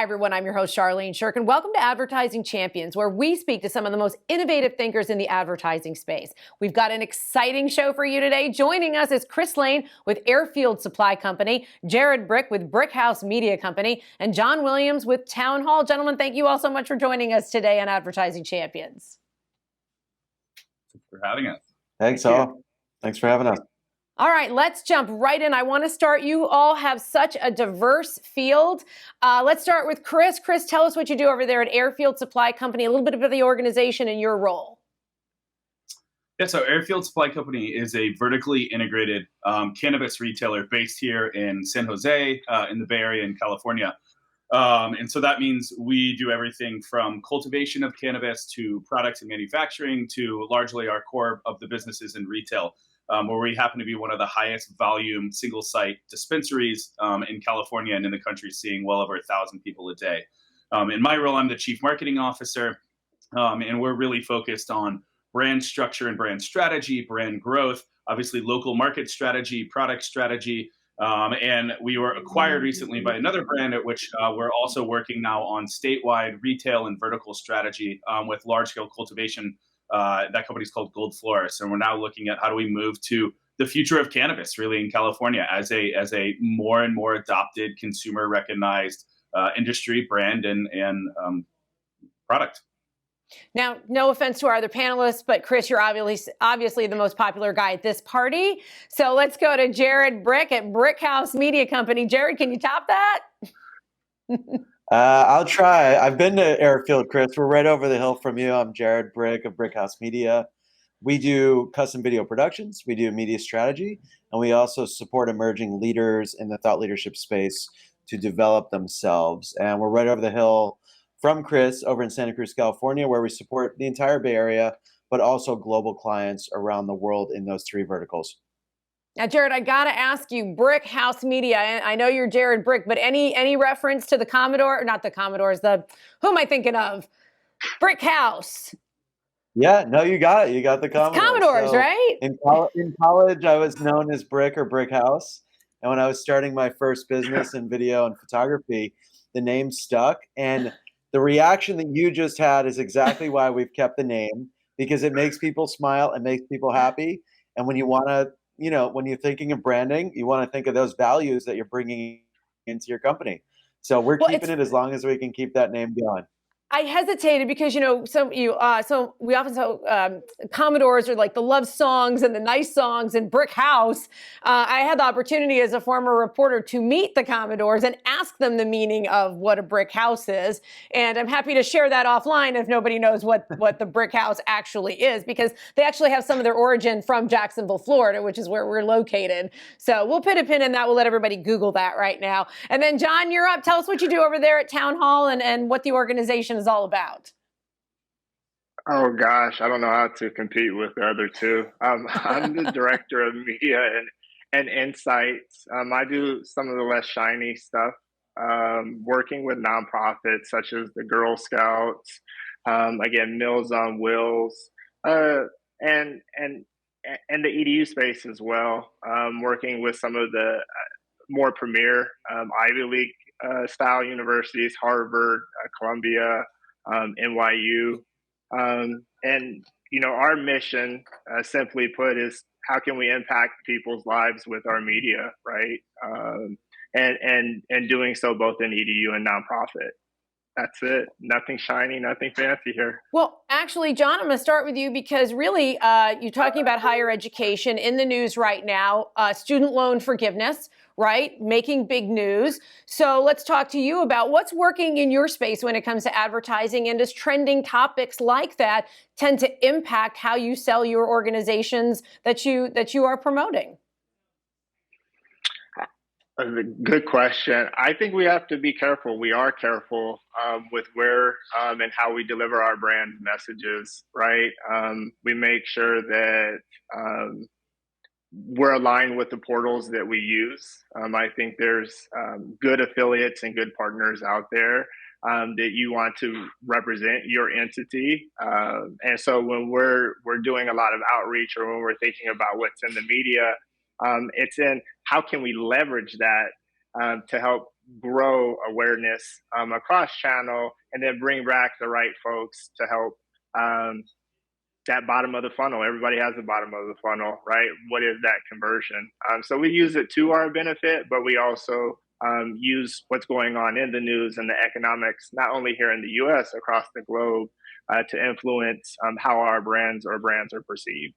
everyone. I'm your host, Charlene Shirk, welcome to Advertising Champions, where we speak to some of the most innovative thinkers in the advertising space. We've got an exciting show for you today. Joining us is Chris Lane with Airfield Supply Company, Jared Brick with Brickhouse Media Company, and John Williams with TownHall. Gentlemen, thank you all so much for joining us today on Advertising Champions. Thanks for having us. Thanks all. Thanks for having us. All right, let's jump right in. I want to start. You all have such a diverse field. Let's start with Chris. Chris, tell us what you do over there at Airfield Supply Company, a little bit about the organization and your role. Yeah, so Airfield Supply Company is a vertically integrated cannabis retailer based here in San Jose, in the Bay Area in California. And so that means we do everything from cultivation of cannabis to products and manufacturing to largely our core of the businesses in retail. Where we happen to be one of the highest volume single site dispensaries in California and in the country, seeing well over 1,000 people a day. In my role, I'm the chief marketing officer, and we're really focused on brand structure and brand strategy, brand growth, obviously local market strategy, product strategy. And we were acquired recently by another brand at which we're also working now on statewide retail and vertical strategy with large scale cultivation. That company's called Gold Florist, and we're now looking at how do we move to the future of cannabis, really, in California as a more and more adopted, consumer recognized industry, brand, and product. Now, no offense to our other panelists, but Chris, you're obviously the most popular guy at this party. So let's go to Jared Brick at Brickhouse Media Company. Jared, can you top that? I'll try. I've been to Airfield, Chris. We're right over the hill from you. I'm Jared Brick of Brickhouse Media. We do custom video productions. We do media strategy. And we also support emerging leaders in the thought leadership space to develop themselves. And we're right over the hill from Chris over in Santa Cruz, California, where we support the entire Bay Area, but also global clients around the world in those three verticals. Now, Jared, I got to ask you, Brickhouse Media, I know you're Jared Brick, but any reference to the Commodore, not the Commodores, who am I thinking of? Brickhouse. Yeah, no, you got it. You got the Commodores. It's Commodores, so right? In college, I was known as Brick or Brickhouse. And when I was starting my first business in video and photography, the name stuck. And the reaction that you just had is exactly why we've kept the name, because it makes people smile and makes people happy. And when you want to, when you're thinking of branding, you want to think of those values that you're bringing into your company. So we're keeping it as long as we can keep that name going. I hesitated because, so we often say Commodores are like the love songs and the nice songs, and Brick House. I had the opportunity as a former reporter to meet the Commodores and ask them the meaning of what a brick house is. And I'm happy to share that offline if nobody knows what the brick house actually is, because they actually have some of their origin from Jacksonville, Florida, which is where we're located. So we'll put a pin in that. We'll let everybody Google that right now. And then, John, you're up. Tell us what you do over there at TownHall and what the organization is all about. Oh gosh, I don't know how to compete with the other two. I'm the director of media and insights. I do some of the less shiny stuff, working with nonprofits such as the Girl Scouts, again Meals on Wheels, and the EDU space as well. Working with some of the more premier Ivy League style universities, Harvard, Columbia, NYU. And, our mission, simply put, is how can we impact people's lives with our media, right? And doing so both in EDU and nonprofit. That's it. Nothing shiny, nothing fancy here. Well, actually, John, I'm going to start with you because really you're talking about higher education in the news right now, student loan forgiveness, right? Making big news. So let's talk to you about what's working in your space when it comes to advertising, and does trending topics like that tend to impact how you sell your organizations that you are promoting? Good question. I think we have to be careful. We are careful with where and how we deliver our brand messages, right? We make sure that we're aligned with the portals that we use. I think there's good affiliates and good partners out there that you want to represent your entity. And so when we're doing a lot of outreach, or when we're thinking about what's in the media, it's in how can we leverage that to help grow awareness across channel, and then bring back the right folks to help that bottom of the funnel. Everybody has the bottom of the funnel, right? What is that conversion? So we use it to our benefit, but we also use what's going on in the news and the economics, not only here in the US, across the globe, to influence how our brands are perceived.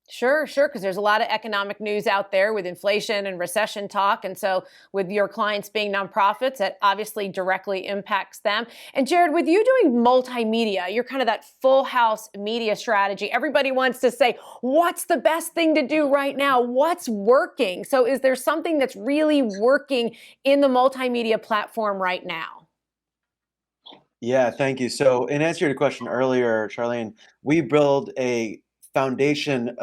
Sure, because there's a lot of economic news out there with inflation and recession talk. And so with your clients being nonprofits, that obviously directly impacts them. And Jared, with you doing multimedia, you're kind of that full house media strategy. Everybody wants to say, what's the best thing to do right now? What's working? So is there something that's really working in the multimedia platform right now? Yeah, thank you. So in answer to your question earlier, Charlene, we build a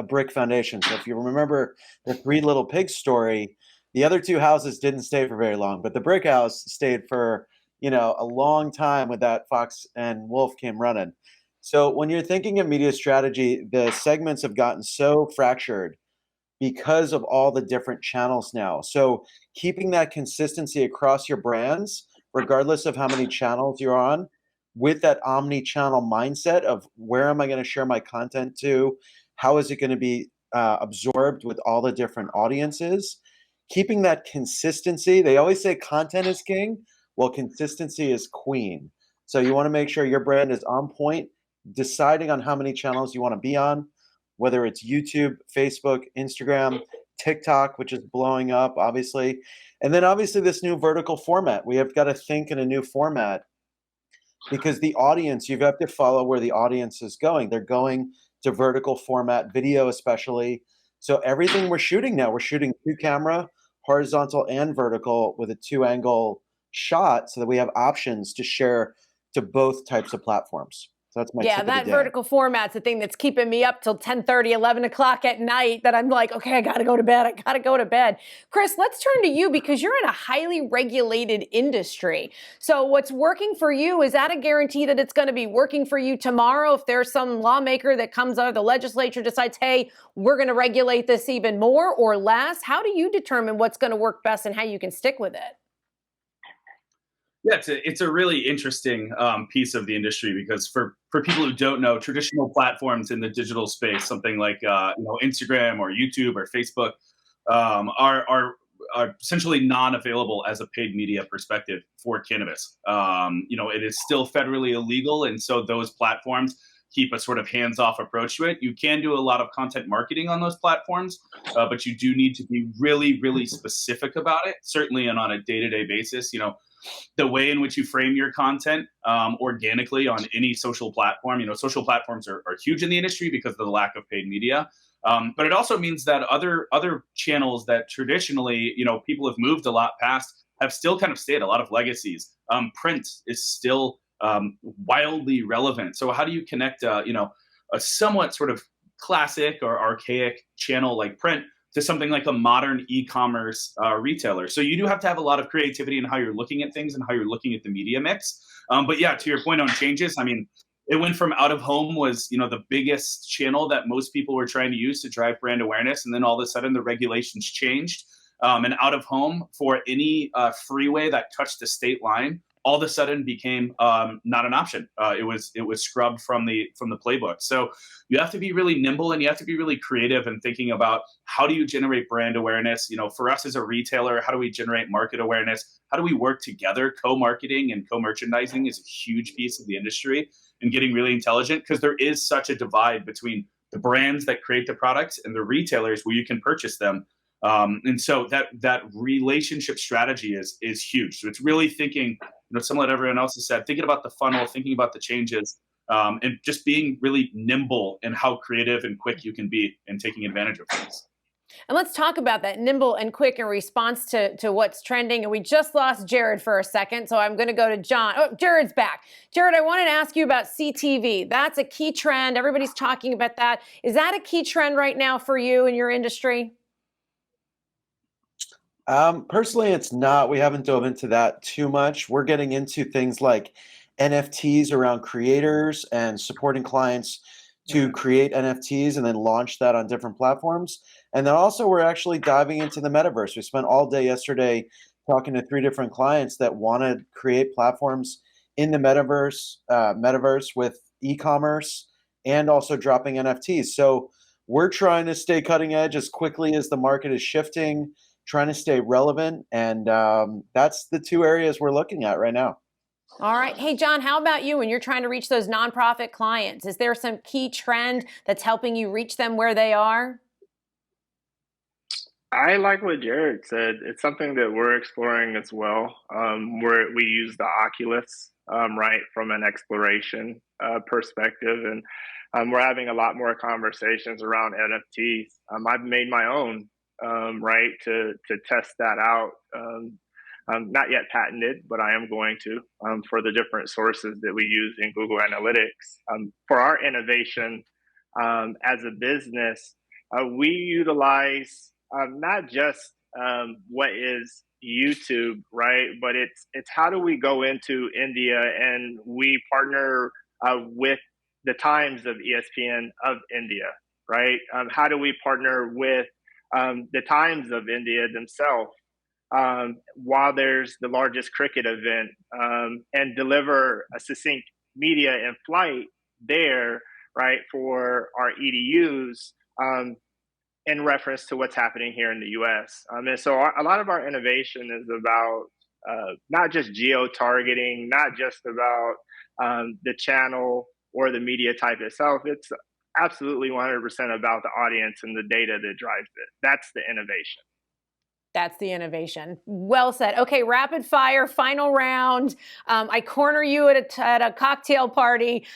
brick foundation. So if you remember the Three Little Pigs story, the other two houses didn't stay for very long, but the brick house stayed for, a long time with that fox and wolf came running. So when you're thinking of media strategy, the segments have gotten so fractured because of all the different channels now. So keeping that consistency across your brands, regardless of how many channels you're on, with that omni-channel mindset of where am I going to share my content to? How is it going to be absorbed with all the different audiences? Keeping that consistency. They always say content is king. Well, consistency is queen. So you want to make sure your brand is on point, deciding on how many channels you want to be on, whether it's YouTube, Facebook, Instagram, TikTok, which is blowing up, obviously. And then obviously this new vertical format. We have got to think in a new format because the audience, you have to follow where the audience is going. They're going to vertical format, video especially. So everything we're shooting now, we're shooting 2-camera, horizontal and vertical with a 2-angle shot so that we have options to share to both types of platforms. So that's my tip of the that day. vertical format's the thing that's keeping me up till 10:30, 11 o'clock at night that I'm like, okay, I got to go to bed. Chris, let's turn to you because you're in a highly regulated industry. So what's working for you, is that a guarantee that it's going to be working for you tomorrow if there's some lawmaker that comes out of the legislature decides, hey, we're going to regulate this even more or less? How do you determine what's going to work best and how you can stick with it? Yeah, it's a really interesting piece of the industry because for people who don't know, traditional platforms in the digital space, something like Instagram or YouTube or Facebook, are essentially non-available as a paid media perspective for cannabis. It is still federally illegal, and so those platforms keep a sort of hands-off approach to it. You can do a lot of content marketing on those platforms, but you do need to be really, really specific about it, certainly and on a day-to-day basis. The way in which you frame your content organically on any social platform. Social platforms are huge in the industry because of the lack of paid media. But it also means that other channels that traditionally, people have moved a lot past have still kind of stayed, a lot of legacies. Print is still wildly relevant. So how do you connect, a somewhat sort of classic or archaic channel like print to something like a modern e-commerce retailer? So you do have to have a lot of creativity in how you're looking at things and how you're looking at the media mix. But yeah, to your point on changes, I mean, it went from out of home was, the biggest channel that most people were trying to use to drive brand awareness. And then all of a sudden the regulations changed. And out of home for any freeway that touched the state line, all of a sudden became not an option. It was scrubbed from the playbook. So you have to be really nimble and you have to be really creative in thinking about how do you generate brand awareness. For us as a retailer, how do we generate market awareness? How do we work together? Co-marketing and co-merchandising is a huge piece of the industry, and getting really intelligent because there is such a divide between the brands that create the products and the retailers where you can purchase them. And so that relationship strategy is huge. So it's really thinking, similar to everyone else has said, thinking about the funnel, thinking about the changes, and just being really nimble in how creative and quick you can be in taking advantage of things. And let's talk about that nimble and quick in response to what's trending. And we just lost Jared for a second, so I'm going to go to John. Oh, Jared's back. Jared, I wanted to ask you about CTV. That's a key trend. Everybody's talking about that. Is that a key trend right now for you in your industry? Personally, it's not. We haven't dove into that too much. We're getting into things like NFTs around creators and supporting clients to create NFTs and then launch that on different platforms. And then also we're actually diving into the metaverse. We spent all day yesterday talking to 3 different clients that want to create platforms in the metaverse with e-commerce and also dropping NFTs. So we're trying to stay cutting edge as quickly as the market is shifting, trying to stay relevant. And that's the 2 areas we're looking at right now. All right. Hey, John, how about you when you're trying to reach those nonprofit clients? Is there some key trend that's helping you reach them where they are? I like what Jared said. It's something that we're exploring as well. We use the Oculus, right, from an exploration perspective, and we're having a lot more conversations around NFTs. I've made my own, right, to test that out. Not yet patented, but I am going to for the different sources that we use in Google Analytics. For our innovation as a business, we utilize not just what is YouTube, right? But it's how do we go into India and we partner with the Times of ESPN of India, right? How do we partner with the Times of India themselves while there's the largest cricket event and deliver a succinct media in flight there, right, for our EDUs in reference to what's happening here in the US. And so a lot of our innovation is about not just geo-targeting, not just about the channel or the media type itself. It's absolutely 100% about the audience and the data that drives it. That's the innovation. That's the innovation. Well said. Okay, rapid fire, final round. I corner you at a cocktail party.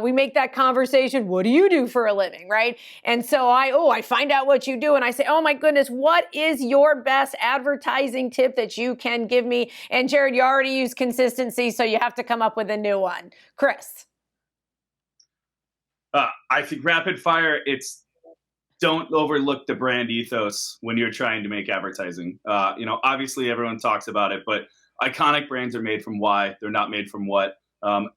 We make that conversation. What do you do for a living, right? And so I find out what you do, and I say, oh my goodness, what is your best advertising tip that you can give me? And Jared, you already used consistency, so you have to come up with a new one. Chris. I think rapid fire, don't overlook the brand ethos when you're trying to make advertising. Obviously everyone talks about it, but iconic brands are made from why, they're not made from what.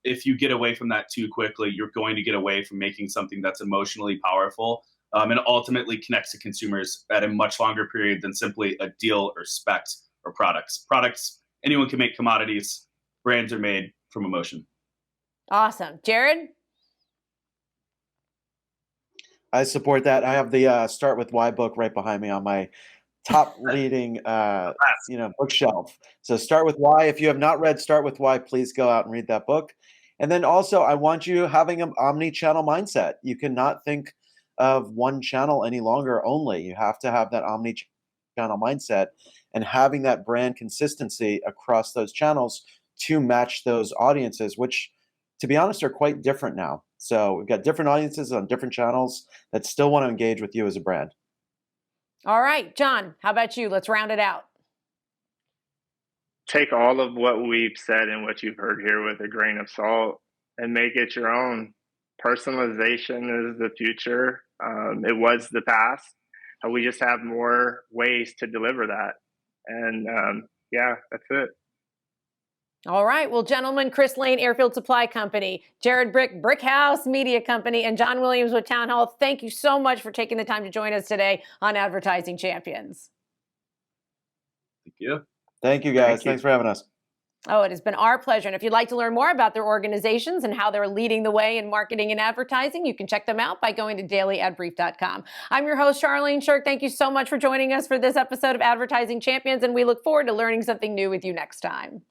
If you get away from that too quickly, you're going to get away from making something that's emotionally powerful and ultimately connects to consumers at a much longer period than simply a deal or specs or products. Products, anyone can make commodities. Brands are made from emotion. Awesome. Jared? I support that. I have the Start With Why book right behind me on my top leading bookshelf. So Start With Why. If you have not read Start With Why, please go out and read that book. And then also I want you having an omni-channel mindset. You cannot think of one channel any longer only. You have to have that omni-channel mindset and having that brand consistency across those channels to match those audiences, which, to be honest, are quite different now. So we've got different audiences on different channels that still want to engage with you as a brand. All right, John, how about you? Let's round it out. Take all of what we've said and what you've heard here with a grain of salt and make it your own. Personalization is the future. It was the past. We just have more ways to deliver that. And that's it. All right. Well, gentlemen, Chris Lane, Airfield Supply Company, Jared Brick, Brick House Media Company, and John Williams with TownHall, thank you so much for taking the time to join us today on Advertising Champions. Thank you. Thank you, guys. Thanks for having us. Oh, it has been our pleasure. And if you'd like to learn more about their organizations and how they're leading the way in marketing and advertising, you can check them out by going to dailyadbrief.com. I'm your host, Charlene Shirk. Thank you so much for joining us for this episode of Advertising Champions, and we look forward to learning something new with you next time.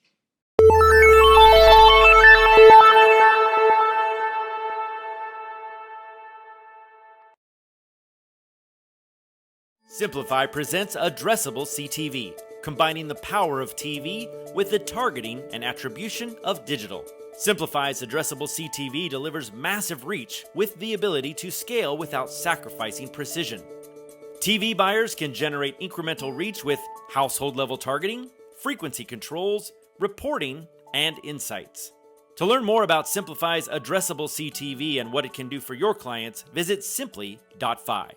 Simplify presents Addressable CTV, combining the power of TV with the targeting and attribution of digital. Simplify's Addressable CTV delivers massive reach with the ability to scale without sacrificing precision. TV buyers can generate incremental reach with household-level targeting, frequency controls, reporting, and insights. To learn more about Simplify's Addressable CTV and what it can do for your clients, visit simply.fi.